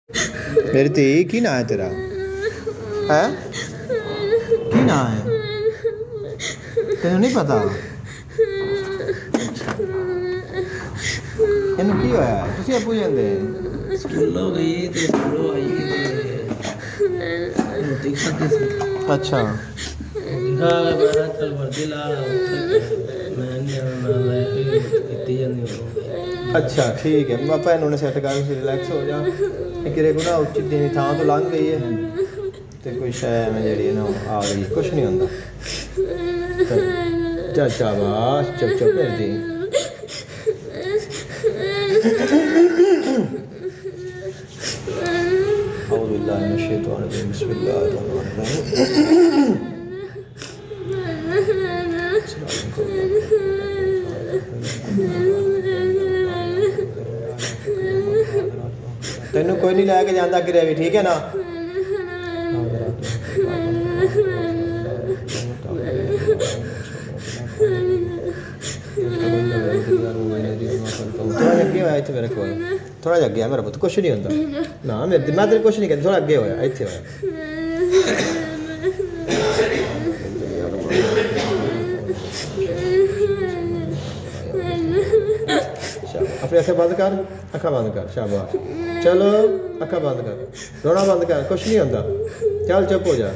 मेरी धी की ना है तेरा है की ना है तेन नहीं पता इन की होया तुसी आपू जांदे स्कूलों गई ते स्कूलों आई रोटी खाती सी अच्छा दिखा मैं चल वर्दी ला मैं इतनी जानी अच्छा ठीक है पापा इन्होंने सेट कर रिलैक्स हो जा किरे को ना उचित देनी थां तो लंघ गई है तो कोई शायद मैं जी ना आ गई कुछ नहीं होता चल शाबाश चुप चुप कर दी أعوذ بالله من الشيطان الرجيم بسم الله الرحمن الرحيم तेनू कोई नहीं लैके जाता कि भी ठीक है ना थोड़ा अगे होया इत्थे मेरे को थोड़ा अगे है मेरा पुत कुछ नहीं होता ना मेरे मैं तेरे कुछ नहीं कहती थोड़ा अगे होया इत्थे होया अपनी अखें बंद कर अखा बंद कर शाबाश चलो अखा बंद कर रोना बंद कर कुछ नहीं होता चल चुप हो जा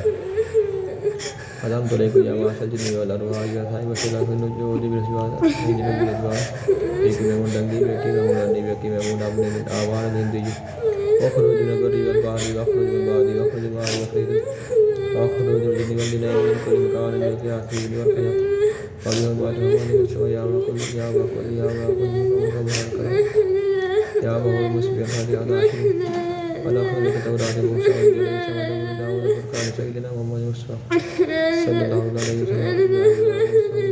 अल्लाह तो लेको जा माशा जिन्नी वाला रुआ या साई वसीला को जो दी विश्वास नहीं जिन्नी विश्वास एक में मुंडंगी बेटी में मुंडनी बेटी में मुंडा अपने आवाज देंदी ओखरो दिन गरी और बाहरी ओखरो दिन बादी ओखरो दिन बादी ओखरो दिन जिन्नी नहीं कोई मकान में क्या आखिरी दिन और क्या और ये बात हमारी सो या को या वो मुस्बिर हदी आदाशी अल्लाह को लेकर तौरात मूसा और जो समाद दाऊद फरकान सैयदना मोहम्मद मुस्तफा सल्लल्लाहु अलैहि वसल्लम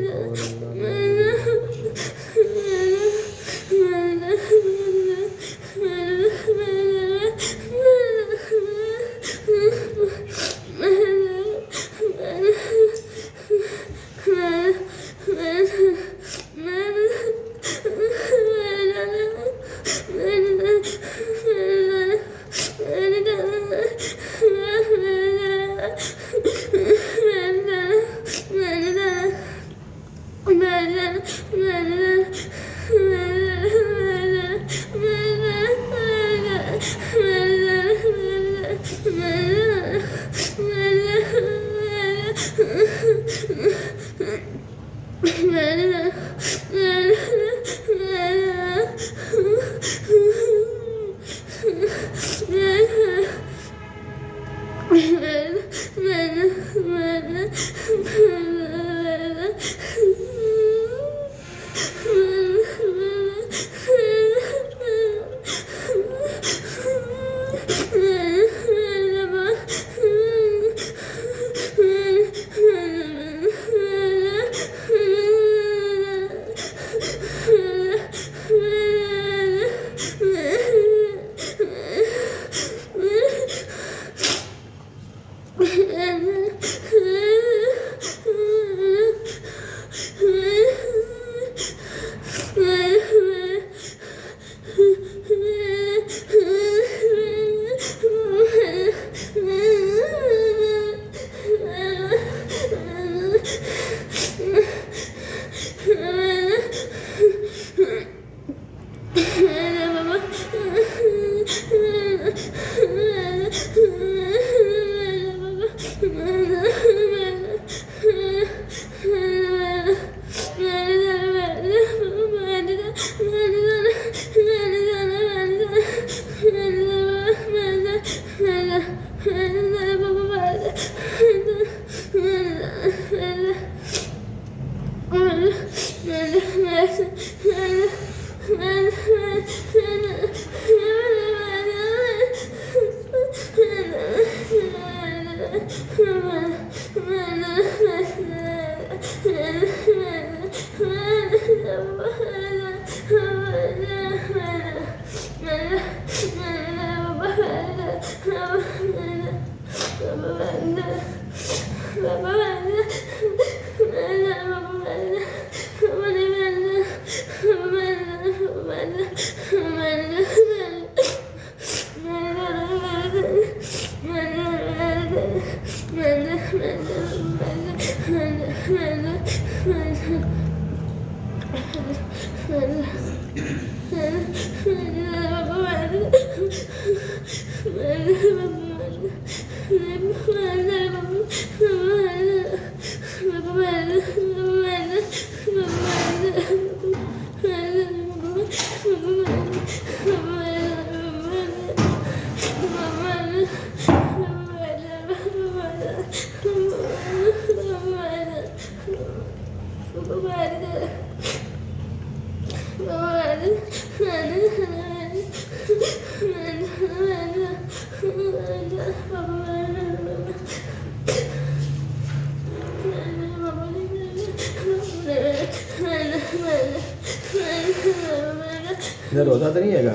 इधर रोज़ा तो नहीं हैगा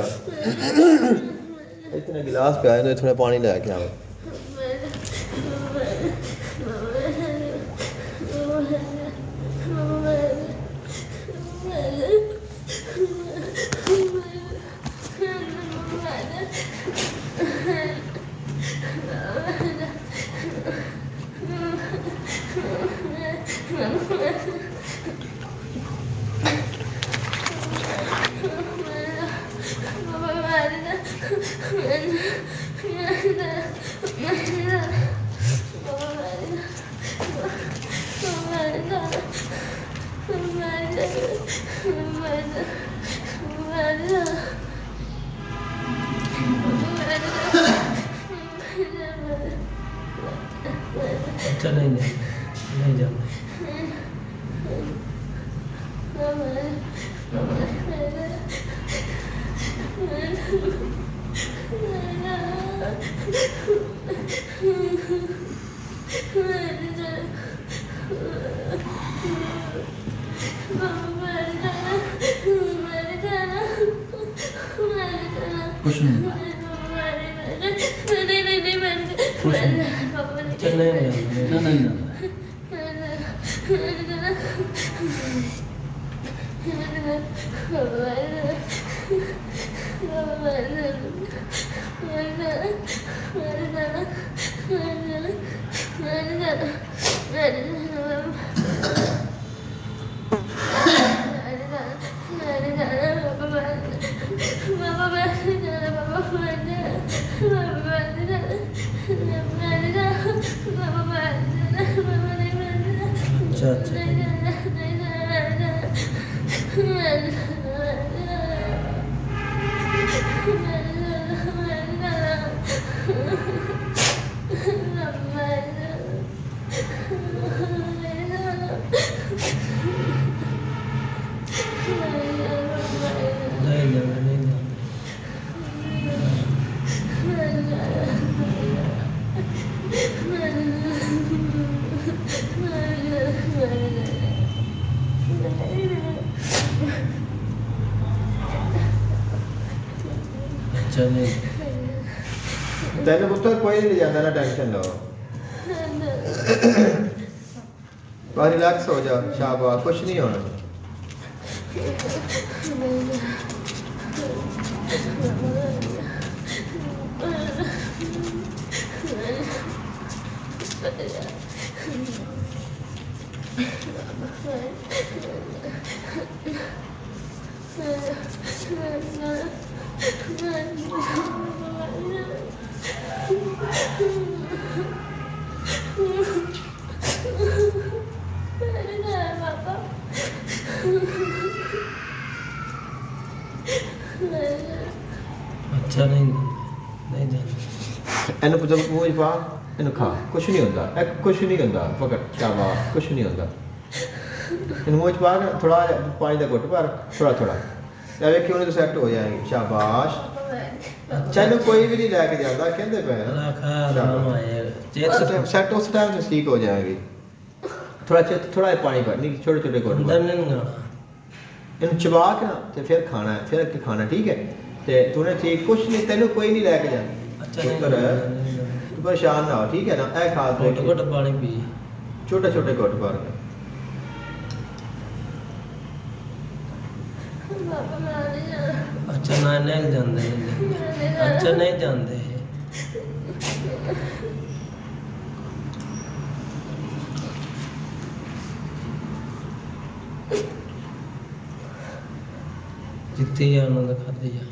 इतने गिलास पे आए तो थोड़ा पानी लेके आओ अच्छा नहीं जाना कुछ नहीं तेन पुत्र कोई नहीं जाता ना टेंशन लो बस रिलैक्स हो जा शाबाश कुछ नहीं होना अच्छा नहीं जाना एनु पुत्र मुंह पा एनु खा कुछ नहीं होता कुछ नहीं होता फकत शाबाश कुछ नहीं होता इन मुंह पा थोड़ा पानी का घुट पर थोड़ा थोड़ा या वे क्यों नहीं तो सेट हो जाएंगे शाबाश चलो कोई भी नहीं लेके जाता कहते पे सेट उस टाइम से ठीक हो जाएगी थोड़ा पानी पर नहीं छोटे छोटे घुट इन चबा के ना तो फिर खाना है फिर खाना ठीक है ते तूने ठीक कुछ नहीं तेनू कोई नहीं लेके जाना पुत्र तू परेशान ना हो ठीक है ना ए खा घुट पानी पी छोटे छोटे घुट भर के अच्छा ना नहीं जानते अच्छा नहीं जानते ਜਿੱਥੇ ਜਾ ਉਹਨਾਂ ਦਾ ਖਾਦੇ ਜਾ।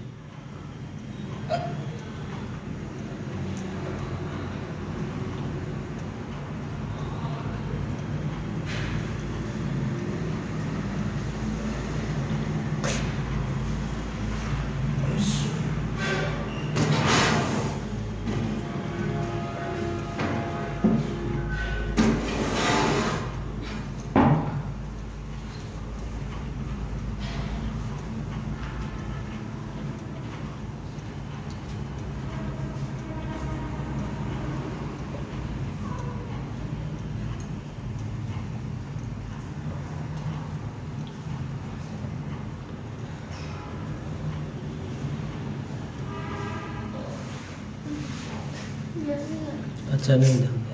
अच्छा नहीं जानते,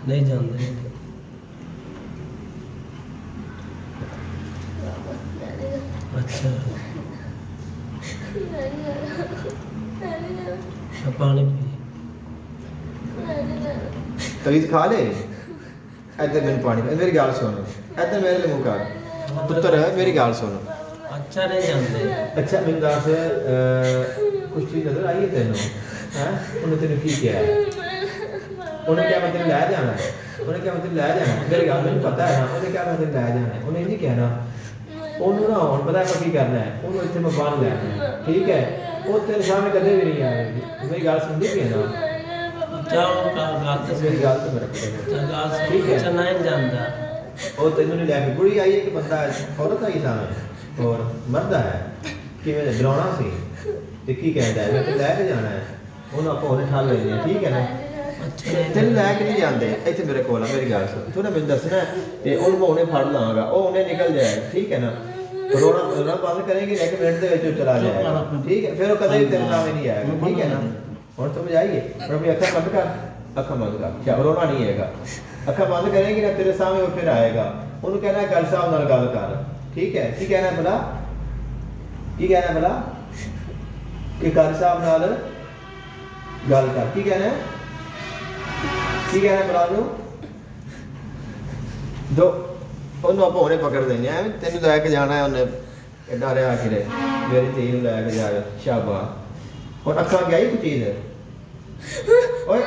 नहीं जानते। अच्छा पानी पी। तवीज़ खा ले। इधर मैंने पानी मेरी गाल सुन, इधर मेरे लिए मुँह कर पुत्र मेरी गाल सुन। अच्छा नहीं जानते। अच्छा मैंने दस कुछ चीज़ नजर आई है तेनों हैं? उन्हें तेनों की किया है? उन्हें क्या मतलब लै जाना है? उन्हें क्या मतलब लै जाना है? मेरी गाल मैंने पता है ना, उन्हें क्या मतलब लै जाना है? उन्हें नहीं कहना ਉਹਨੂੰ ਨਾ ਹੁਣ ਪਤਾ ਹੈ ਕੀ ਕਰਨਾ ਹੈ, ਉਹਨੂੰ ਇੱਥੇ ਮੈਂ ਬੰਨ ਲੈਣਾ, ਠੀਕ ਹੈ? ਉਹ ਤੇਰੇ ਸਾਹਮਣੇ ਕਦੇ ਵੀ ਨਹੀਂ ਆਏਗੀ। ਮੇਰੀ ਗੱਲ ਸੁਣਦੀ ਪਈ ਹੈ ਨਾ? ਚਾਹੋ ਗੱਲ ਤੇ ਮੇਰੀ ਗੱਲ ਤੇ ਮੇਰਾ ਪਤਾ ਹੈ ਗੱਲ ਠੀਕ ਹੈ। ਅੱਛਾ ਨਹੀਂ ਜਾਂਦਾ। ਉਹ ਤੈਨੂੰ ਨਹੀਂ ਲੈ ਕੇ ਬੁੜੀ ਆਈ ਇੱਕ ਬੰਦਾ ਔਰਤ ਆਈ ਸਾਹਮਣੇ ਹੋਰ ਮਰਦਾ ਹੈ ਕਿਵੇਂ ਡਰਾਉਣਾ ਸੀ ਤੇ ਕੀ ਕਹਿੰਦਾ ਹੈ ਮੈਂ ਲੈ ਕੇ ਜਾਣਾ ਹੈ, ਉਹਨੂੰ ਆਪਾਂ ਉਹਨੇ ਠਾਲ ਲੈਣੀ ਹੈ, ਠੀਕ ਹੈ ਨਾ? ਤੈਨੂੰ ਲੈ ਕੇ ਨਹੀਂ ਜਾਂਦੇ ਇੱਥੇ ਮੇਰੇ ਕੋਲ ਆ, ਮੇਰੀ ਗੱਲ ਸੁਣ, ਤੂੰ ਨਾ ਮੈਨੂੰ ਦੱਸਣਾ ਤੇ ਉਹਨੂੰ ਮੈਂ ਉਹਨੇ ਫੜ ਲਾਂਗਾ, ਉਹ ਉਹਨੇ ਨਿਕਲ ਜਾਏਗਾ, ਠੀਕ ਹੈ ਨਾ? ਰੋਣਾ ਬੰਦ ਕਰੇਗੀ, ਇੱਕ ਮਿੰਟ ਦੇ ਵਿੱਚ ਉਹ ਚਲਾ ਜਾਏਗਾ, ਠੀਕ ਹੈ? ਫਿਰ ਉਹ ਕਦੇ ਵੀ ਤੇਰੇ ਸਾਹਮਣੇ ਨਹੀਂ ਆਏਗਾ, ਠੀਕ ਹੈ ਨਾ? ਹੁਣ ਸਮਝ ਆਈਏ? ਹੁਣ ਆਪਣੀ ਅੱਖਾਂ ਬੰਦ ਕਰ, ਅੱਖਾਂ ਬੰਦ ਕਰ, ਕਿਆ ਰੋਣਾ ਨਹੀਂ ਹੈਗਾ। ਅੱਖਾਂ ਬੰਦ ਕਰੇਗੀ ਨਾ ਤੇਰੇ ਸਾਹਮਣੇ ਉਹ ਫਿਰ ਆਏਗਾ, ਉਹਨੂੰ ਕਹਿਣਾ ਗੱਲ ਸਾਹਿਬ ਨਾਲ ਗੱਲ ਕਰ, ਠੀਕ ਹੈ? ਕੀ ਕਹਿਣਾ ਭਲਾ? ਕੀ ਕਹਿਣਾ ਭਲਾ? ਕਿ ਗੱਲ ਸਾਹਿਬ ਨਾਲ ਗੱਲ ਕਰ, ਕੀ ਕਹਿਣਾ? ਕੀ ਕਹਿਣਾ ਭਲਾ ਨੂੰ? ਦੋ ਉਹਨੂੰ ਆਪਾਂ ਹੁਣੇ ਪਕੜ ਦਿੰਦੇ ਆ, ਤੈਨੂੰ ਲੈ ਕੇ ਜਾਣਾ ਹੈ ਉਹਨੇ ਐਡਾ ਰਿਹਾ ਕਿਰੇ ਮੇਰੀ ਧੀ ਨੂੰ ਲੈ ਕੇ ਜਾਵੇ, ਸ਼ਾਬਾਸ਼। ਹੁਣ ਅੱਖਾਂ ਗਿਆ ਹੀ ਕੋਈ ਚੀਜ਼ ਓਏ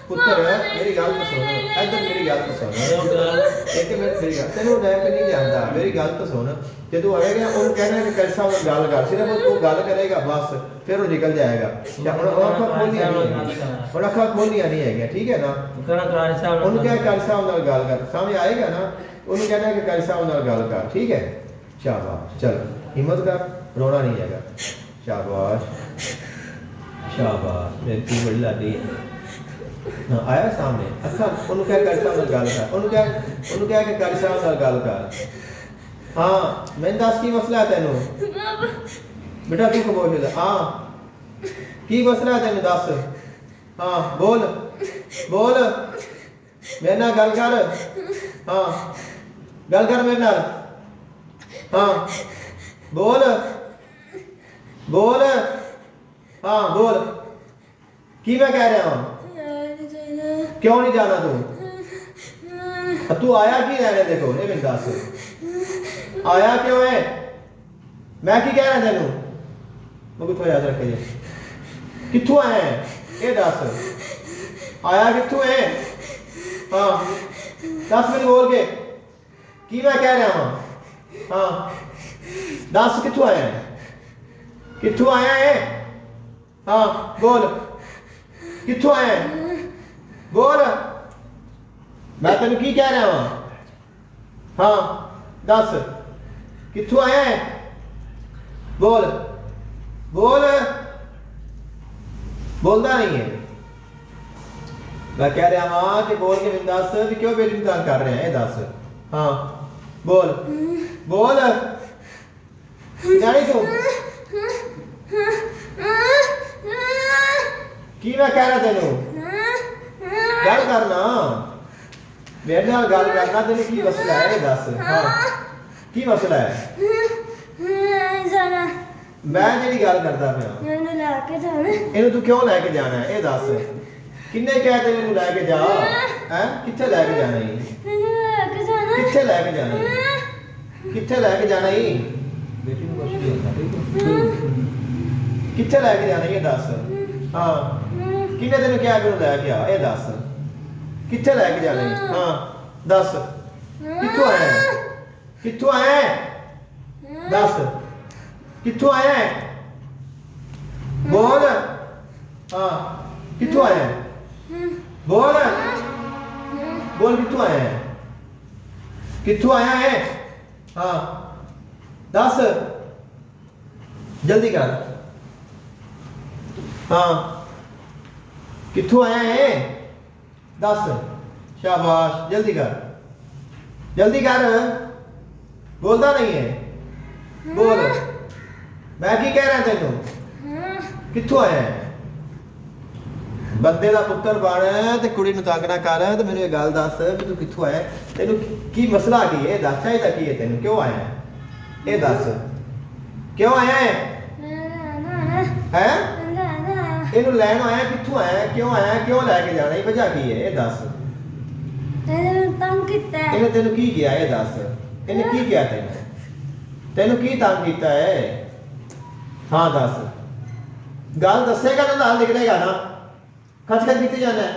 ਪੁੱਤਰ ਮੇਰੀ ਗੱਲ ਤਾਂ ਸੁਣ, ਇੱਧਰ ਮੇਰੀ ਗੱਲ ਤਾਂ ਸੁਣ, ਇੱਕ ਮਿੰਟ ਮੇਰੀ ਗੱਲ, ਤੈਨੂੰ ਲੈ ਕੇ ਨਹੀਂ ਜਾਂਦਾ, ਮੇਰੀ ਗੱਲ ਤਾਂ ਸੁਣ। ਜਦੋਂ ਆਏਗਾ ਉਹਨੂੰ ਕਹਿਣਾ ਕਿ ਕੈਸਾ ਗੱਲ ਕਰ, ਸਿਰਫ ਉਹ ਗੱਲ ਕਰੇਗਾ ਬਸ, ਫਿਰ ਉਹ ਨਿਕਲ ਜਾਏਗਾ। ਹੁਣ ਅੱਖਾਂ ਖੋਲੀਆਂ ਨਹੀਂ, ਹੁਣ ਅੱਖਾਂ ਖੋਲੀਆਂ ਨਹੀਂ ਹੈਗੀਆਂ, ਠੀਕ ਹੈ ਨਾ? ਉਹਨੂੰ ਕਹਿ ਕਾਲੀ ਸਾਹਿਬ ਨਾਲ ਗੱਲ ਕਰ, ਸਾਹਮਣੇ ਆਏਗਾ ਨਾ, ਉਹਨੂੰ ਕਹਿਣਾ ਕਿ ਕਾਲੀ ਸਾਹਿਬ ਨਾਲ ਗੱਲ ਕਰ, ਠੀਕ ਹੈ? ਸ਼ਾਬਾਸ਼, ਚਲ ਹਿੰਮਤ ਕਰ, ਰੋਣਾ ਨਹੀਂ ਹੈਗਾ, ਸ਼ਾਬਾਸ਼ ਸ਼ਾਬਾਸ਼, ਮੇਰੀ ਧੀ ਬੜੀ ਲਾਡੀ ਹੈ। ਆਇਆ ਸਾਹਮਣੇ ਅੱਖਾਂ, ਉਹਨੂੰ ਕਹਿ ਕਾਲੀ ਸਾਹਿਬ ਨਾਲ ਗੱਲ ਕਰ, ਉਹਨੂੰ ਕਹਿ ਕਿ ਕਾਲੀ ਸਾਹਿਬ ਨਾਲ ਗੱਲ ਕਰ। ਹਾਂ ਮੈਨੂੰ ਦੱਸ ਕੀ ਮਸਲਾ ਹੈ ਤੈਨੂੰ ਬੇਟਾ, ਤੂੰ ਖਮੋਸ਼ ਹੈ। ਹਾਂ ਕੀ ਮਸਲਾ ਹੈ ਤੈਨੂੰ ਦੱਸ, ਹਾਂ ਬੋਲ ਬੋਲ, ਮੇਰੇ ਨਾਲ ਗੱਲ ਕਰ, ਹਾਂ ਗੱਲ ਕਰ ਮੇਰੇ ਨਾਲ, ਹਾਂ ਬੋਲ ਬੋਲ, ਹਾਂ ਬੋਲ, ਕੀ ਮੈਂ ਕਹਿ ਰਿਹਾ ਹਾਂ? क्यों नहीं जाना तू आया की रहने? देखो ये मेरी दस आया क्यों है? मैं की कह रहा तेनू, मैं कितों याद रखे जी, कितों आया है ये दस, आया कितों है? हाँ दस मिनट बोल के की मैं कह रहा हूँ, हाँ दस कितों आया है, कितों आया है? हाँ बोल कितों आया है, बोल, मैं तेन की कह रहा हूं, हाँ दस कित्थों आया है? बोल बोल, बोलता नहीं है। मैं कह रहा हाँ कि बोल के दस भी क्यों बेटी तंग कर रहे हैं, दस, हाँ बोल बोल, जानी तू की मैं कह रहा तेनू गल करना, मेरे नाल गल करना, तेन की मसला है दस, हाँ की मसला है? मैं जी गल करता पिया, इन्हू तू क्यों लैके जाना है ये दस, किन्ने कह तेन इन्हू लैके जा, हैं कित्थे लैके जाना ही, कित्थे लैके जाना ही, कित्थे लैके जाना ही? बेटी नूं कुछ नहीं होता ठीक है कितने लैके जाना ये दस हाँ किन्ने तेन क्या मैनू लैके आ ये दस कितने लैके जाना हाँ दस कित्थों आया है कित्थों आया है दस कित्थों आया है बोल हाँ कित्थों आया है बोल बोल कित्थों आया है कित्थों आया है हाँ दस जल्दी कर हाँ कित्थों आया है दस शाबाश जल्दी कर बोलता नहीं है बोल मैं की कह रहा तेनू कित्थों आया है बंदे दा पुत्तर बन ते कुड़ी नूं तंग ना कर ते मैनूं एक गल दस भी तू कित्थों आया तेनू की मसला की है दस चाहिदा की है तेनू क्यों आया है ये दस क्यों आया है हैं इनू लैन आया कित्थों आया क्यों लैके जाना ये वजह की है ये दस इन्हें तेनू की किया ये दस इन्हें की किया तेनू की तंग कीता है हाँ दस गल दसेगा तो नाल निकलेगा ना खच कितने जाना है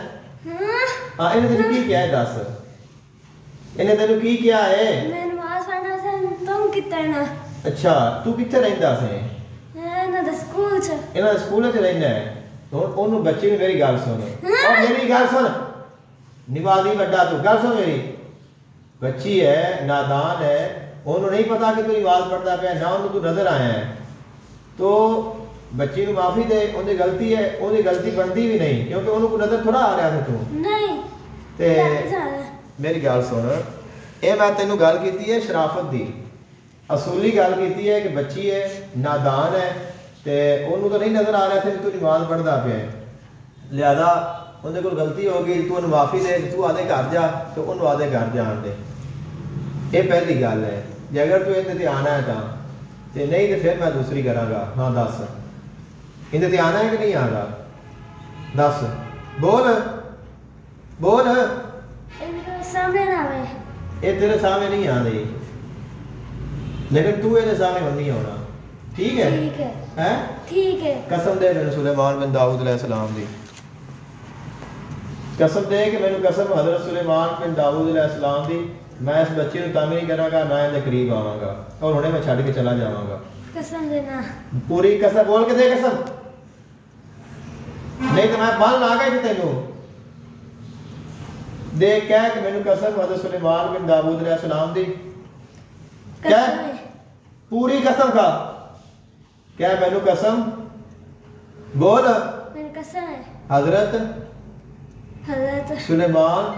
हाँ इन्हें तेनू की किया है दस इन्हें तेनू की किया है अच्छा तू कित्थे रहिंदा सी इन्हां दे स्कूल च रहिंदा है हुण ओनू बच्चे ने मेरी गल सुन और मेरी गल सुन निवाजी बड़ा तू गल सुन मेरी बच्ची है नादान है ओनू नहीं पता कि तू नमाज पढ़दा पिया ना ओनू तू नजर आया है तो बच्ची नू माफी दे ओंदी गलती है ओंदी गलती बनती भी नहीं क्योंकि ओनू को नजर थोड़ा आ रहा था तू नहीं ते मेरी गल सुन ए मैं तेनू गल कीती है शराफत दी असूली गल कीती है कि बच्ची है नादान है ते ओनू तो नहीं नजर आ रहा था कि तू नमाज पढ़दा पिया लिहाजा उनके कोल गलती हो गई तू उन्हें माफी दे तू आदे घर जा तो उन्होंने आदे घर जान दे ये पहली गल है जे अगर तू इहदे ते आना है तो नहीं तो फिर मैं दूसरी करांगा हाँ दस इहदे ते आना है कि नहीं आना दस बोल बोल सामने ना आवे ये तेरे सामने नहीं आ रही लेकिन तू इहदे सामने नहीं आना ठीक है हैं ठीक है कसम दे मैनू सुलेमान बिन दाऊद अलैहिस्सलाम दी कसम दे कि मैनू कसम हजरत सुलेमान बिन दाऊद अलैहिस्सलाम दी मैं इस बच्चे को तंग नहीं करांगा ना इहदे करीब आवांगा और हुणे मैं छड्ड के चला जावांगा कसम देना पूरी कसम बोल के दे कसम नहीं तो मैं बल ला गई तेनू दे कह कि मैनू कसम हजरत सुलेमान बिन दाऊद अलैहिस्सलाम दी क्या पूरी कसम खा क्या मैनू कसम बोल मेरी कसम है हजरत सुलेमान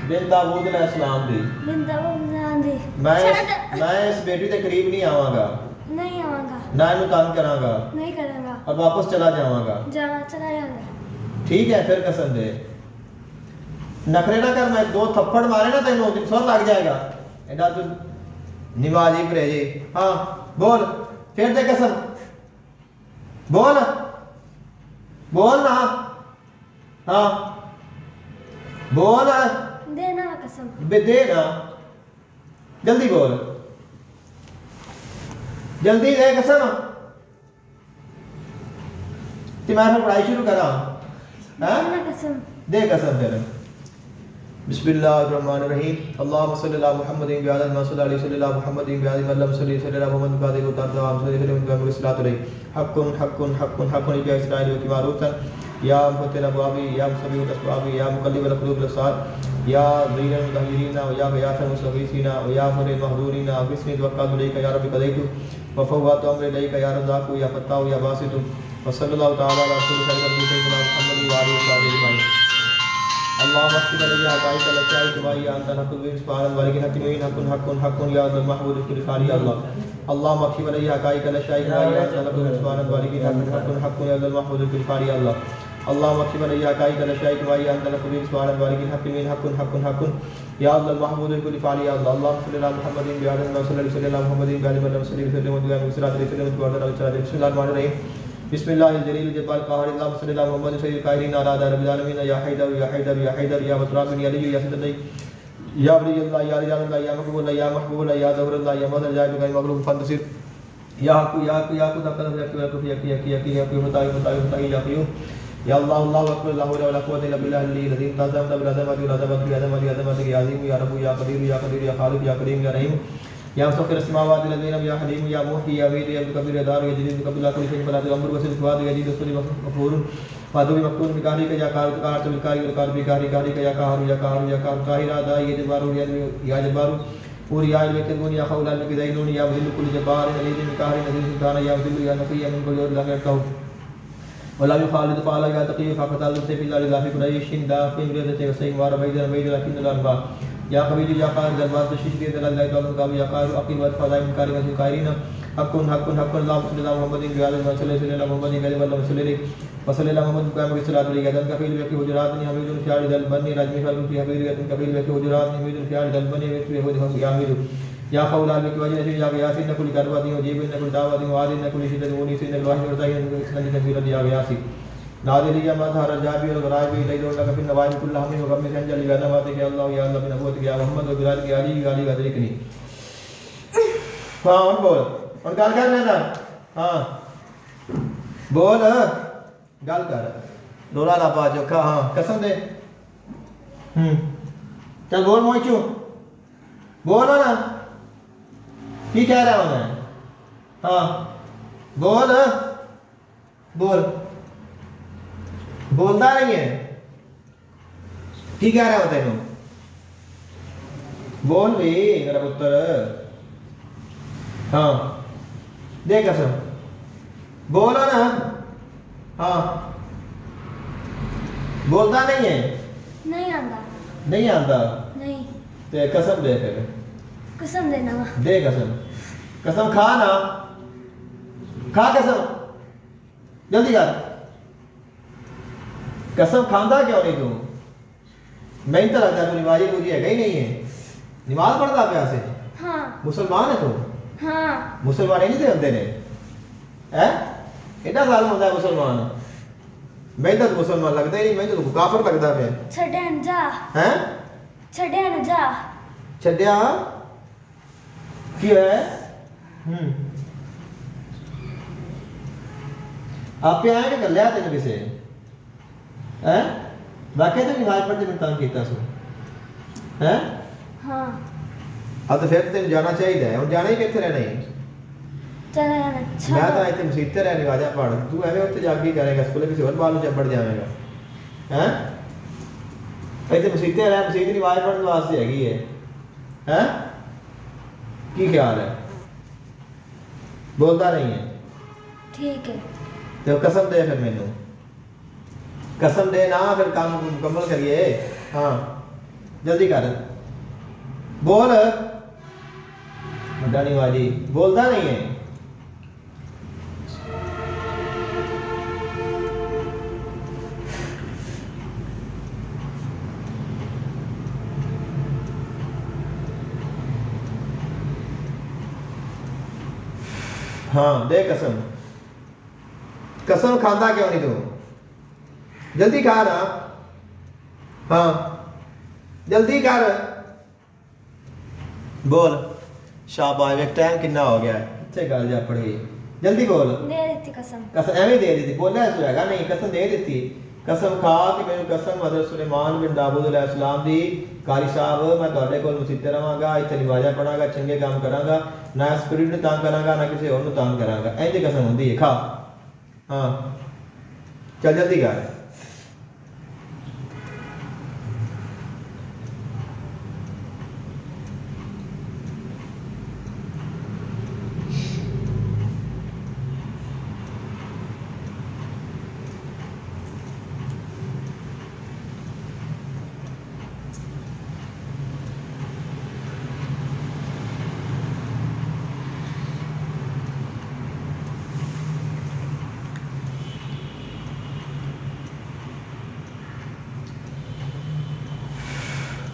बिन दाऊद अलैहिस्सलाम दी मैं इस बेटी के करीब नहीं आवांगा नहीं आवांगा ना इन्हू तंग करांगा नहीं करूंगा और वापस चला जावांगा चला जाऊंगा ठीक है फिर कसम दे नखरे ना कर मैं दो थप्पड़ मारे ना तेनू सुन लग जाएगा एडा तू निमाजी परहेजी हाँ बोल फिर दे कसम बोल बोल ना हाँ बोल देना कसम दे ना जल्दी बोल जल्दी दे कसम कि मैं फिर पढ़ाई शुरू करा देना कसम दे कसम फिर बिस्मिल्लाहिर्रहमानिर्रहीम अल्लाहुम्मा सल्ली अला मुहम्मदिन व अला मुहम्मदिन मुहम्मदिन व अला मुहम्मदिन सल्लल्लाहु अलैहि व सल्लम हक्कुन हक्कुन हक्कुन हक्कुन या इस्राइल व मारूफन या मुतल अबवाबी या मुसबीह असबाबी या मुकल्लिब अलक़ुलूब अलसार या ज़ीनल मुतहहिरीना व या गयातल मुस्तगीसीना व या फरिल महदूरीना बिस्मि तवक्कलतु अलैका या रब्बी क़दैतु व फव्वदतु अमरी इलैका या रज़्ज़ाक़ु या फ़त्ताहु या बासितु व सल्लल्लाहु तआला अला रसूलिल मुहम्मद व आलिहि व सहाबिहि अजमईन अल्लाहुम्मा अक़िम अलैया हक़ाइक़ लशाई तुबाई अंतल हक़्क़ुल मुबीन सुब्हानल मलिकिल हक़ीमीन हक़्क़ुन हक़्क़ुन हक़्क़ुन या अल महमूद कुल ख़ारी अल्लाह अल्लाहुम्मा अक़िम अलैया हक़ाइक़ लशाई तुबाई अंतल हक़्क़ुल मुबीन सुब्हानल मलिकिल हक़्क़ुन हक़्क़ुन या अल महमूद कुल ख़ारी अल्लाह अल्लाहुम्मा अक़िम अलैया हक़ाइक़ लशाई तुबाई अंतल हक़्क़ुल मुबीन सुब्हानल मलिकिल हक़ीमीन हक़्क़ुन हक़्क़ुन हक़्क़ुन या अल महमूद कुल ख़ारी अल्लाह अल्लाहुम्मा सल्लि अला मुहम्मदिन व अला मुहम्मदिन व अला मुहम्मदिन बिस्मिल्लाहिल जलील जब्बार क़ाहिर अल्लाहुम्मा सल्लि अला मुहम्मद सय्यिदिल क़ाइरीन अला रब्बिल आलमीन या हैदर या हैदर या हैदर या मुतराबिन या अली या सदद या वली अल्लाह या रिजाल अल्लाह या मक़बूल या महबूब या ज़हूर अल्लाह या मदद या बिग़ैर मग़लूब फंतसिर याकू याकू याकू तकल याकू याकू याकू याकू याकू याकू बताई याकू या अल्लाह अल्लाहु अकबर ला हौला वला कुव्वता इल्ला बिल्लाहिल अज़ीम तज़म तब अज़मत व अज़मत या अज़मत या अज़ीम या रब्बु या कदीर या खालिक या करीम या रहीम या मुसख्खिर अस्मावाति लज़ीन या हलीम या मुहती या वीर या कबीर या दार या जलील कबिला कुल शैइन फला अमर वसिल फवाद या जीद सुली मफूर फादु मक्तून बिकारी का या कार तो बिकारी और कार बिकारी कारी का या कार काहिरा दा ये जबारू या जबारू और या लेकिन या खौला में गिदाइनून या वजिल कुल जबार अलीद बिकारी नज़ीर सुल्तान या वजिल या नफी या मिन कुल लगा कहू वला युखालिद फाला या तकी फकतल से बिल्ला लाफी कुरैशिन दा फिन रदते सही वार बैद लकिन लनबा या कबीर या कार दरबार तशीश दे दलाल का का या कार अकील व फजाइल कारी व कारीन हकुन अल्लाह मुहम्मद सल्लल्लाहु मुहम्मद वसल्लल्लाहु मुहम्मद का मगे सलात अलैहि गदन कबीर व की हुजरात ने हमीदुल ख्याल दल बनी राजमी फल की हबीर गदन कबीर व की हुजरात ने हमीदुल ख्याल दल बनी व हो या हमीदु या खौला में की वजह से या यासीन न कुल करवा दी जीब न कुल दावा दी वादी न कुल शिदत उनी से न वाही वरदाई न संग तकबीर दिया यासी नादिल या मजहर जाबी और गराबी लैदों का फिर नवाज कुल हमें गम में अंजलि गाना बातें के अल्लाह या अल्लाह बिन अबूत या मोहम्मद व बिलाल की अली गाली का तरीकनी हां और बोल और गाल कर लेना हां बोल गाल कर डोला ला पा जो का हां कसम दे चल बोल मोचू बोल ना की कह रहा हूं मैं हाँ बोल बोल बोलता नहीं है की कह रहा हूं तेनू बोल भी मेरा पुत्र हाँ दे कसम बोलो ना हाँ बोलता नहीं है नहीं आंदा नहीं आता नहीं ते कसम दे फिर कसम देना वा दे कसम कसम खा ना खा कसम जल्दी कर कसम खांदा क्यों नहीं तू मैं तो लगता तू नमाजी पूरी है ही नहीं है नमाज पढ़ता प्या से हाँ मुसलमान है तू हाँ मुसलमान नहीं थे होंगे ने हैं एडा साल होता है मुसलमान मैं तो मुसलमान लगता ही नहीं मैं तो काफिर लगता है छड़न जा हैं छड़न जा छड्या की है आप पे आए कि कर लिया तेन किसे हैं वाकई तो नमाज पढ़ते मैं तंग कीता सो हैं हाँ अब तो फिर तेन जाना चाहिए और जाना ही कितने रहना है चला जाना अच्छा मैं तो इतने मुसीबत रहने वाला पढ़ तू एवं उत्ते जाके करेगा स्कूल किसी और बाल चपड़ जाएगा हैं इतने मुसीबत रह मुसीबत नमाज पढ़ने वास्ते हैगी है हैं की ख्याल है बोलता नहीं है ठीक है तो कसम दे फिर मैनू कसम दे ना फिर काम मुकम्मल करिए हाँ जल्दी कर बोल मदानी वाली बोलता नहीं है हाँ दे कसम कसम खांदा क्यों नहीं तू जल्दी खा ना हाँ जल्दी कर बोल शाबाश एक टाइम कितना हो गया है इतने गल जा पड़ गई जल्दी बोल दे देती कसम कसम एवं दे दी थी बोला है नहीं कसम दे दी कसम खा कि मैंने कसम हज़रत सुलेमान बिन दाऊद अलैहिस्सलाम दी कारी साहब मैं तुहाडे कोल मुसीबत रहांगा इत्थे नमाज़ां पढ़ांगा चंगे काम करांगा ना स्पिरिट नूं तंग करांगा ना किसी होर नूं तंग करांगा इंज कसम हुंदी है खा हाँ चल जल्दी कर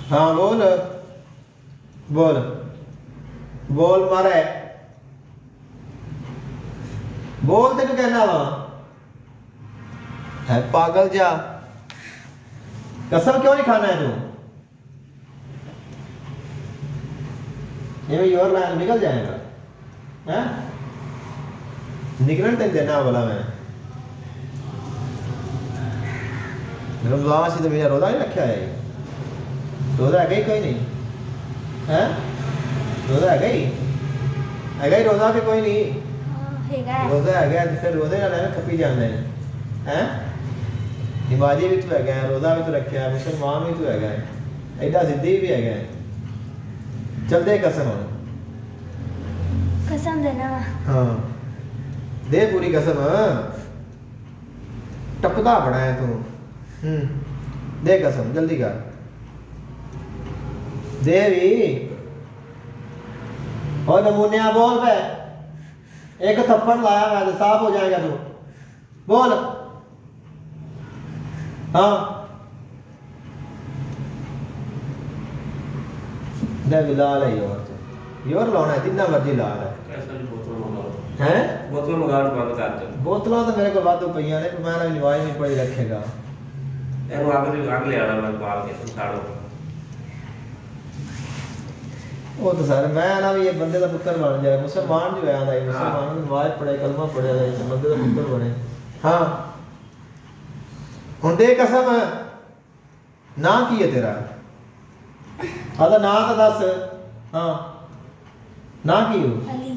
हाँ बोल बोल बोल मारे बोल तेन कहना वा है पागल जा कसम क्यों नहीं खाना है तू ये योर लाइन निकल जाएगा हैं निकलन तेन देना बोला मैं रमजान से तो मेरा रोजा नहीं रखा है रोजा है कोई नहीं है रोजा है रोजा के कोई नहीं रोजा है फिर रोजे ना खपी जाने हैं नमाजी भी तो है रोजा भी तो रखा है मुसलमान भी तो है एडा जिद्दी भी है चल दे कसम कसम देना वा हाँ दे पूरी कसम टपदा बड़ा है तू दे कसम जल्दी कर दे भी और नमूने बोल पे एक थप्पड़ लाया मैं तो साफ हो जाएगा तू बोल हाँ दे लाल है योर लाना है जितना मर्जी लाल है हैं बोतल मंगा बंद कर दो बोतलों तो मेरे को वादू पईयां ने मैं ना निवाज नहीं पड़ी रखेगा एनु आग ले आना मैं पाल के साड़ो वो तो सर मैं ना भी ये बंदे का पुत्र बन जाए मुसलमान जो है आंदा है मुसलमान ने नमाज पढ़े कलमा पढ़े है बंदे का पुत्र बने हां हुन दे कसम ना की है तेरा आदा ना तो दस हां ना की हो अली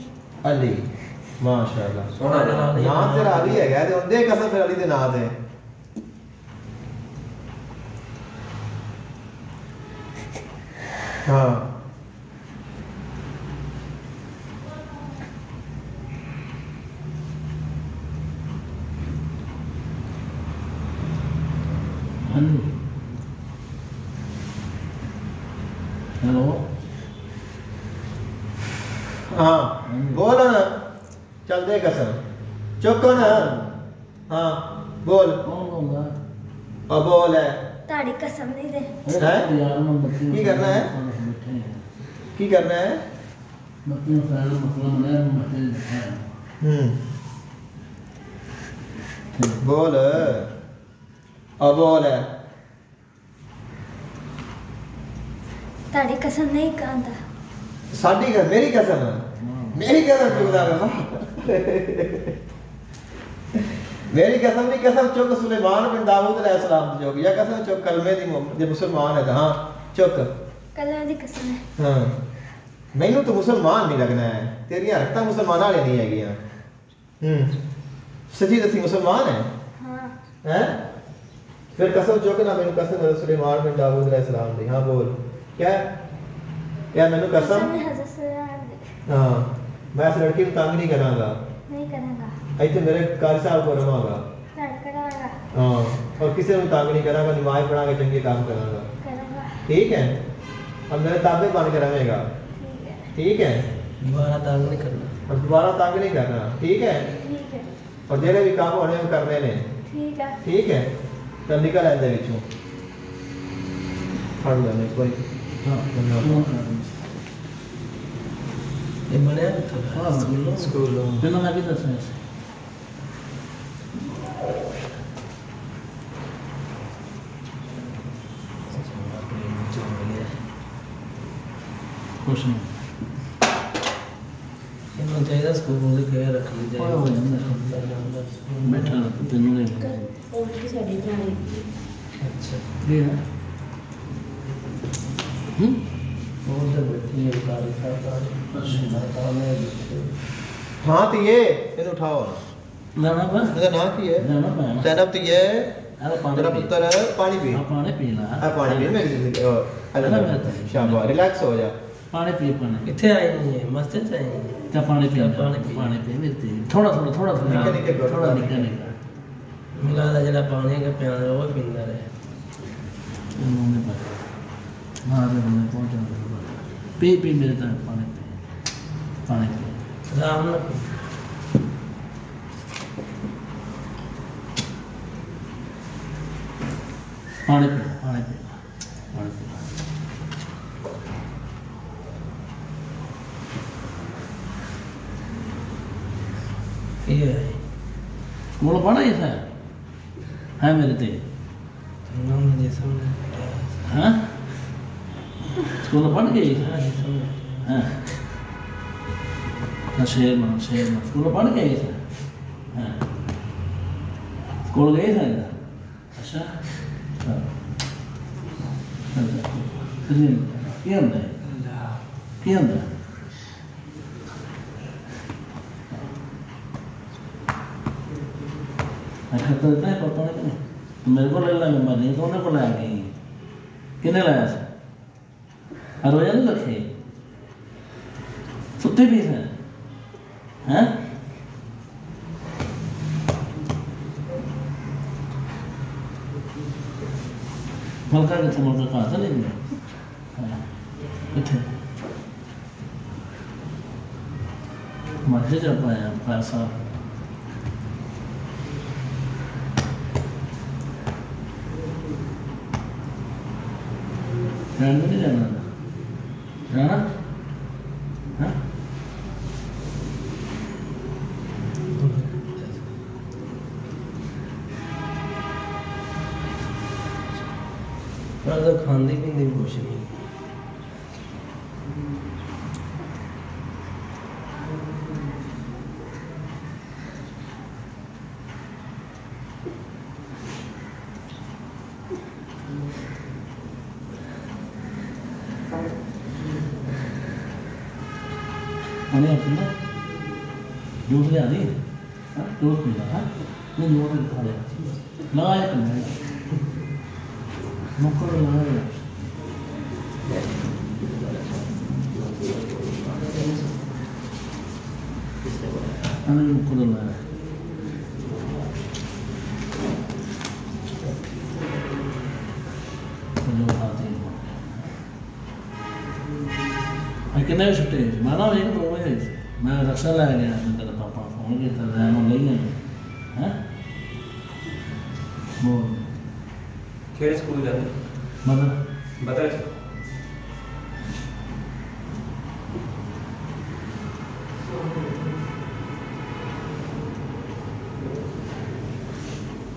अली माशाल्लाह सोना ना तेरा अली है ते हुन दे कसम फिर अली दे ना दे हां हेलो हाँ बोल ना चल दे कसम चुप ना हाँ बोल कौन होगा अब बोल है ताड़ी कसम नहीं दे है यार मैं बत्ती की करना है की करना है बत्ती में सारा मसला है मसले है बोल अब बोल है ताड़ी कसम नहीं कहता साडी का मेरी कसम मेरी कसम चुकदा कर मेरी कसम नहीं कसम चुक सुलेमान बिन दाऊद अलैहिस्सलाम दी चुक या कसम चुक कलमे दी जे मुसलमान है हां चुक कल्ला दी कसम है हां मैनू तो मुसलमान नहीं लगना है तेरी हरकतां मुसलमान वाली नहीं हैगियां सच्ची दसी मुसलमान है हाँ हैं फिर कसम चुक ना मैनू कसम सुलेमान बिन दाऊद अलैहिस्सलाम दी हां बोल क्या क्या मैनू कसम ने हज़रत सल्लल्लाहु अलैहि हाँ मैं इस लड़की को तंग नहीं करांगा नहीं करेगा इतने मेरे कारी साहब को रवांगा ताड़ी करागा हाँ और किसी को तंग नहीं करांगा नमाज पढ़ा के चंगे काम करांगा करागा ठीक है अब मेरे ताबे बन के रहेगा ठीक है ठीक है दोबारा तंग नहीं करना और दोबारा तंग नहीं करना ठीक है ठीक है और जेड़े भी काम होने वो करने ने ठीक है ठीक है तो निकल आंदे विचों फड़ लेने कोई ये बने तो हां स्कूल बिना मैं भी दस कुछ नहीं इन्होंने चाहिए स्कूल में क्या रख ली ओए हो बैठा तेनू नहीं और की साड़ी बनाई अच्छा ये है और तो बैठी है कारी साहब काम है हाँ तो ये इन्हें उठाओ ना ना बस इसका नाम की है ना ना पाना सैनब तो ये अरे पानी तेरा पी पुत्र है पानी पी पानी पी ला पानी पी मेरी जिंदगी शाबाश रिलैक्स हो जा पानी पी पानी इतने आई नहीं है मस्जिद से आई है क्या पानी पी पानी पी। पानी पी मेरे ते थोड़ा थोड़ा थोड़ा थोड़ा निक्के घुट थोड़ा पानी। निक्का निक्का मिला था जरा पानी का प्यार वो पींदा रहे उन्होंने पता मारे उन्हें पहुंचा पी पी मेरे तक पानी पी राम ना पानी पी पानी पी पानी पी ये है बोलो पढ़ा ये है मेरे ते नाम जैसा हमने हाँ स्कूल पढ़ गई हाँ जैसा हमने हाँ शेर मान स्कूल पढ़ गई ਹਾਂ ਕੋਲ ਗਏ ਸਾਂ ਅੱਛਾ ਹਾਂ ਕੀ ਹੁੰਦਾ ਹੈ ਕੀ ਹੁੰਦਾ ਹੈ खत्ता देता है पापा ने तो मेरे को ले लाएंगे मैं नहीं तो उन्हें को लाया गई किन्हें लाया से रोजा नहीं रखे सुते भी हैं मलका कितने मलका कहाँ से लेंगे कितने मस्जिद जब आया पैसा जाना नहीं जाना जाना हाँ तो खाने पीने की कुछ नहीं मैंने अपना जूस ले आ रही है जूस पी रहा है नहीं जूस खा लिया लगाया करना मुक्कर लगाया अरे मुक्कर लगाया जो खाते हैं कितने छुट्टे मैं ना एक दो बजे मैं रक्षा लै गया तेरे पापा फोन किया रैन ले गए हैं वो ਕਿਹੜੇ ਸਕੂਲ ਜਾਂਦੇ मतलब ਬਤਾ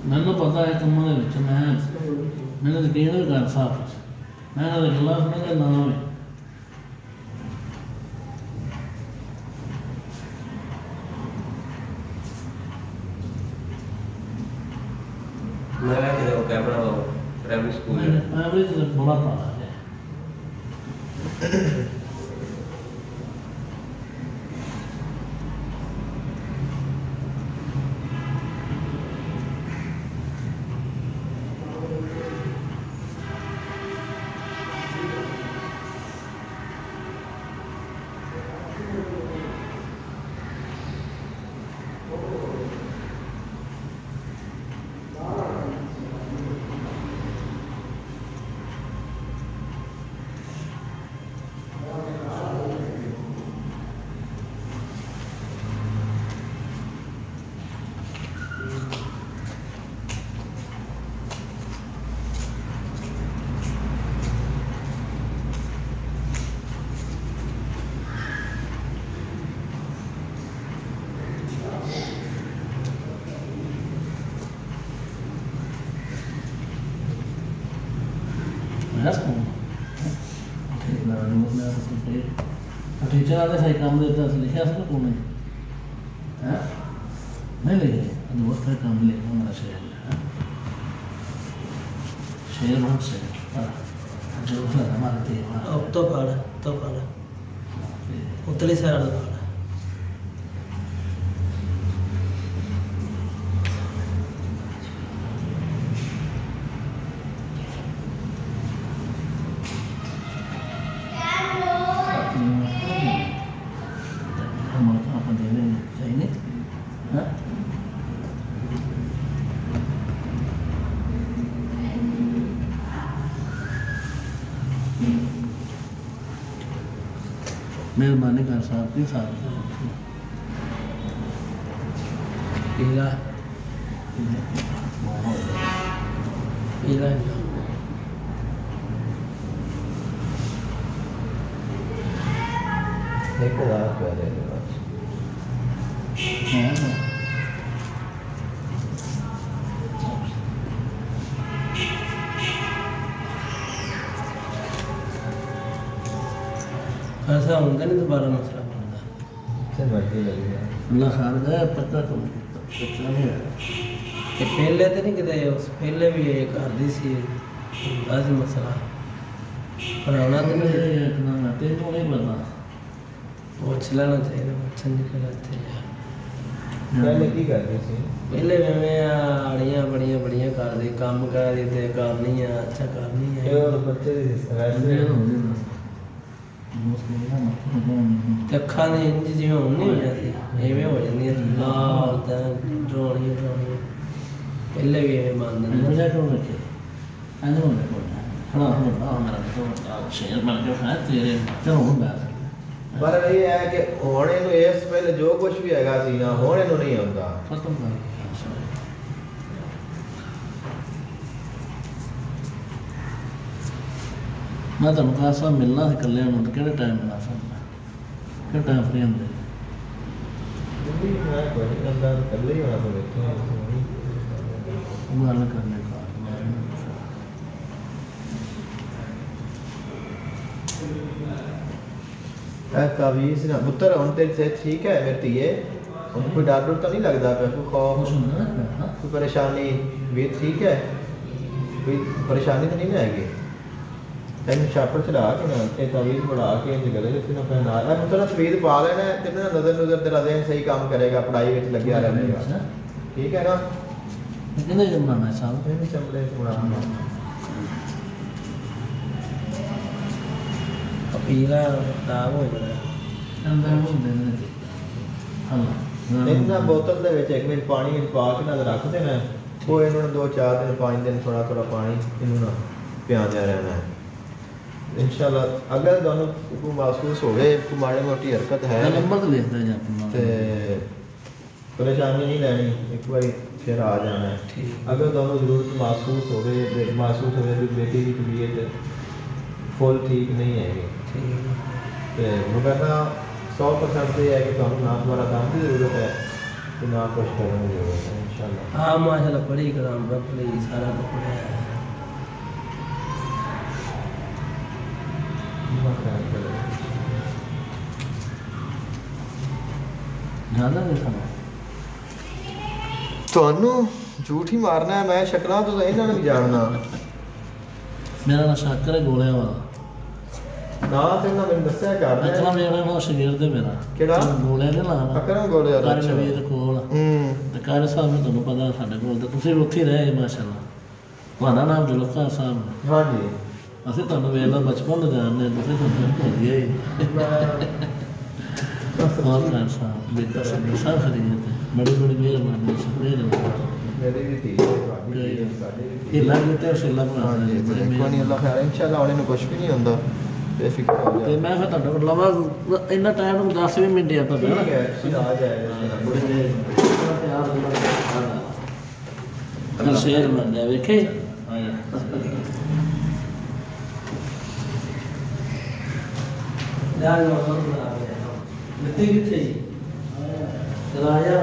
ਮੈਨੂੰ ਪਤਾ ਹੈ ਕੰਮਾਂ ਦੇ ਵਿੱਚ ਮੈਂ ਯਕੀਨ ਵੀ ਕਰ ਸਕਦਾ ਮੈਂ ਗੱਲਾਂ ਸੁਣਨ ਦਾ ਨਾਮ ਹੈ मेरा किधर वो कैमरा प्राइमरी स्कूल है प्राइमरी से बड़ा पड़ा है टीचर आते सही काम देता लिखा था कौन नहीं लिखे दोस्त का काम लिखा हमारा शेर बहुत शेर जो हमारे थे अब तो पढ़ उतली साइड पढ़ मेहरबानी कर साहब की साथ पीला एक रात पहले ऐसा होता नहीं दोबारा मसला बनता से मर्जी लगी है अल्लाह खान गया पता तुम ਸੱਚਾ ਨਹੀਂ ਹੈ ਤੇ ਪਹਿਲੇ ਤੇ ਨਹੀਂ ਕਿਤੇ ਉਸ ਪਹਿਲੇ ਵੀ ਇਹ ਕਰਦੀ ਸੀ ਹੁੰਦਾ ਸੀ ਮਸਲਾ ਪਰ ਆਉਣਾ ਤੇ ਨਹੀਂ ਇਹ ਇਤਨਾ ਤੈਨੂੰ ਨਹੀਂ ਪਤਾ ਪੁੱਛ ਲੈਣਾ ਚਾਹੀਦਾ ਪੁੱਛਣ ਦੀ ਗੱਲ ਇੱਥੇ ਪਹਿਲੇ ਕੀ ਕਰਦੇ ਸੀ ਪਹਿਲੇ ਐਵੇਂ ਆੜੀਆਂ ਬੜੀਆਂ ਕਰਦੇ ਕੰਮ ਕਰਦੇ ਤੇ ਕਰਨੀ ਆ ਅੱਛਾ ਕਰਨੀ ਇਹ ਆ ਉਹ ਬੱਚੇ ਦੀ ਇਹ ਵੈਸੇ ਹੋ ਜਾਂਦਾ ਮੁਸਕਿਲ ਹੈ ਨਾ ਤੇ ਅੱਖਾਂ ਦੇ ਇੰਜ ਜਿਵੇਂ ਹੁਣ ਨਹੀਂ ਹੋਈਆਂ ਸੀ ਐਵੇਂ ਹੋ ਜਾਂਦੀਆਂ ਸੀ ਲਾਲ ਤਾਂ ਡਰਾਉਣੀਆਂ ਪਹਿਲੇ ਵੀ ਐਵੇਂ ਮੰਨ ਦਿੰਦੇ ਮੁਝੇ ਕਿਉਂ ਰੱਖੇ ਅੰਦਰ ਹੋਣੇ ਕੋਲ ਹਾਂ ਹਾਂ ਮੇਰਾ ਤਾਂ ਸ਼ੇਰ ਬਣ ਕੇ ਹੈ ਤੇਰੇ ਚਲੋ ਹੁਣ ਬੈਠ ਪਰ ਇਹ ਹੈ ਕਿ ਹੁਣ ਇਹਨੂੰ ਇਸ ਵੇਲੇ ਜੋ ਕੁਝ ਵੀ ਹੈਗਾ ਸੀ ਨਾ ਹੁਣ ਇਹਨੂੰ ਨਹੀਂ ਆਉਂਦਾ ਖਤਮ ਕਰ ਮੈਂ ਤੁਹਾਨੂੰ ਕਹਾ ਸਾ ਮਿਲਣਾ ਸੀ ਇਕੱਲੇ ਨੂੰ ਕਿਹੜੇ ਟਾਈਮ ਮਿਲਣਾ ਸਕਦਾ ਕਿਹੜਾ ਟਾਈਮ ਫਰੀ ਹੁੰਦੇ ਮੈਂ ਕੋਈ ਨਹੀਂ ਕਰਦਾ ਇਕੱਲੇ ਹੀ ਹੋਣਾ ਤੋਂ ਵੇਖਿਆ ਉਹ ਗੱਲ ਕਰਨੇ ਕਾ ਇਹ ਤਾਵੀਜ਼ ਨਾ ਪੁੱਤਰ ਹੁਣ ਤੇਰੀ ਸਿਹਤ ਠੀਕ ਹੈ ਮੇਰੀ ਧੀਏ ਹੁਣ ਕੋਈ ਡਰ ਡਰ ਤਾਂ ਨਹੀਂ ਲੱਗਦਾ ਪਿਆ ਕੋਈ ਖੌਫ ਕੁਛ ਹੁੰਦਾ ਨਾ ਹਾਂ ਕੋਈ ਪਰੇਸ਼ਾਨੀ ਵੀ ਠੀਕ ਹੈ ਕੋਈ ਪਰੇਸ਼ਾਨੀ ਤਾਂ ਨਹੀਂ ਨਾ ਹੈਗੀ ਤੈਨੂੰ ਛਾਪੜ ਚੜਾ ਕੇ ਨਾ ਤੇ ਤਾਵੀਜ਼ ਬਣਾ ਕੇ ਇੰਜ ਗਲੇ ਵਿੱਚ ਨਾ ਪਹਿਨਾ ਇਹ ਪੁੱਤਰ ਤਵੀਜ਼ ਪਾ ਲੈਣਾ ਤੇ ਨਾ ਨਜ਼ਰ ਤੇਰਾ ਦੇਣ ਸਹੀ ਕੰਮ ਕਰੇਗਾ ਪੜਾਈ ਵਿੱਚ ਲੱਗਿਆ ਰਹੇਗਾ ਠੀਕ ਹੈ ਨਾ ਕਿਹਨੇ ਜਮਾਨਾ ਸਾਹਿਬ ਇਹਨੂੰ ਚਮੜੇ ਚ ਬਣਾ ਪੀਲਾ ਖਰਾਬ ਹੋ ਜਾਣਾ ਅੰਦਰ ਹੁੰਦੇ ਨੇ ਹਾਂ ਇਹਨਾਂ ਬੋਤਲ ਦੇ ਵਿੱਚ ਇੱਕ ਮਿੰਟ ਪਾਣੀ ਵਿੱਚ ਪਾ ਕੇ ਨਾਲ ਰੱਖ ਦੇਣਾ ਉਹ ਇਹਨਾਂ ਨੂੰ 2-4 ਦਿਨ 5 ਦਿਨ ਥੋੜਾ ਪਾਣੀ ਇਹਨੂੰ ਨਾ ਪਿਆਉਂਦਿਆ ਰਹਿਣਾ ਹੈ ਇਨਸ਼ਾਅੱਲਾ ਅਗਰ ਤੁਹਾਨੂੰ ਕੋਈ ਮਹਿਸੂਸ ਹੋਵੇ ਕੋਈ ਮਾੜੀ ਮੋਟੀ ਹਰਕਤ ਹੈ ਨੰਬਰ ਤੇ ਲਿਖਦਾ ਜਾਂ ਆਪਣਾ ਤੇ ਪਰੇਸ਼ਾਨੀ ਨਹੀਂ ਲੈਣੀ ਇੱਕ ਵਾਰੀ ਫਿਰ ਆ ਜਾਣਾ ਹੈ ਅਗਰ ਤੁਹਾਨੂੰ ਜ਼ਰੂਰਤ ਮਹਿਸੂਸ ਹੋਵੇ ਵੀ ਬੇਟੀ ਦੀ ਤਬੀਅਤ ਫੁੱਲ ਠੀਕ ਨਹੀਂ ਹੈਗੀ ਤੇ ਮੁਕੱਦਮਾ 100% ਇਹ ਹੈ ਕਿ ਤੁਹਾਨੂੰ ਨਾ ਦੁਬਾਰਾ ਕੰਮ ਦੀ ਜ਼ਰੂਰਤ ਹੈ ਤੇ ਨਾ ਕੁਛ ਕਰਨ ਦੀ ਜ਼ਰੂਰਤ ਹੈ ਇਨਸ਼ਾਅੱਲਾ ਹਾਂ ਮਾਸ਼ਾਅੱਲਾ ਬੜੀ ਕਰਾਮ ਬੜੀ ਸਾਰਾ ਕੁਝ ਪੜਿਆ ਜਾਣਾ ਨਹੀਂ ਸਾਨੂੰ ਤੁਹਾਨੂੰ ਝੂਠ ਹੀ ਮਾਰਨਾ ਹੈ ਮੈਂ ਸ਼ਕਲਾਂ ਤੋਂ ਤਾਂ ਇਹਨਾਂ ਨੂੰ ਵੀ ਜਾਣਦਾ ਮੇਰਾ ਨਾ ਸ਼ੱਕਰ ਗੋਲਿਆਂ ਵਾਲਾ ਨਾ ਤੇ ਉਹਨਾਂ ਮੈਨੂੰ ਦੱਸਿਆ ਕਰਦਾ ਅਕਰਮ ਮੇਰਾ ਨਾ ਸ਼ਗਿਰਦ ਹੈ ਮੇਰਾ ਕਿਹੜਾ? ਗੋਲਿਆਂ ਦੇ ਲਾਣਾ ਅਕਰਮ ਗੋਲੇ ਵਾਲਾ, ਕਰਨ ਵੀਰ ਕੋਲ ਤੇ ਕਾਰੇ ਸਾਹਿਬ ਨੂੰ ਤੁਹਾਨੂੰ ਪਤਾ ਸਾਡੇ ਕੋਲ ਤਾਂ ਤੁਸੀਂ ਉੱਥੇ ਹੀ ਰਹੇ ਮਾਸ਼ਾਅੱਲਾ ਤੁਹਾਡਾ ਨਾਮ ਜੁਲਫਕਾਰ ਸਾਹਿਬ ਹਾਂਜੀ ਅਸੀਂ ਤੁਹਾਨੂੰ ਵੇਖਦਾ ਬਚਪਨ ਤੋਂ ਜਾਣਦੇ ਤੁਸੀਂ ਤੁਹਾਨੂੰ ਭੁੱਲ ਗਏ ਹੋਰ ਖਾਨ ਸਾਹਿਬ ਬੇਟਾ ਸਭ ਖਰੀਦਦੇ ਬੜੀ ਬੜੀ ਮਿਹਰਬਾਨੀ ਸ਼ੁਕਰੀਆ ਮੇਰੀ ਵੀ ਧੀ ਹੈ ਤੁਹਾਡੀ ਵੀ ਹੈ, ਸਾਡੀ ਵੀ ਧੀ ਇਹ ਹੈ। ਲੱਗ ਤੇ ਉਸਲਾ ਹਾਂਜੀ ਬਣਾ ਕੋਈ ਨਹੀਂ ਅੱਲਾਹ ਖੈਰ ਇਨਸ਼ਾਅੱਲਾ ਹੁਣ ਇਹਨੂੰ ਕੁਝ ਵੀ ਨਹੀਂ ਹੁੰਦਾ ਬੇਫਿਕਰ ਹੋ ਤੇ ਜਾ ਮੈਂ ਫਿਰ ਤੁਹਾਡੇ ਕੋਲ ਲਵਾਂ ਇੰਨਾ ਟਾਈਮ ਨੂੰ 10 ਵੀ ਮਿੰਟ ਆ ਤੁਹਾਡਾ ਠੀਕ ਹੈ ਤੁਸੀਂ ਆ ਜਾਏ ਅਗਰ ਸ਼ੇਰ ਬਣ ਜਾਏ ਵੇਖੇ ਯਾਰ ਉਹ ਨਾ ਮਿੱਟੀ ਕਿੱਥੇ ਚਲਾਇਆ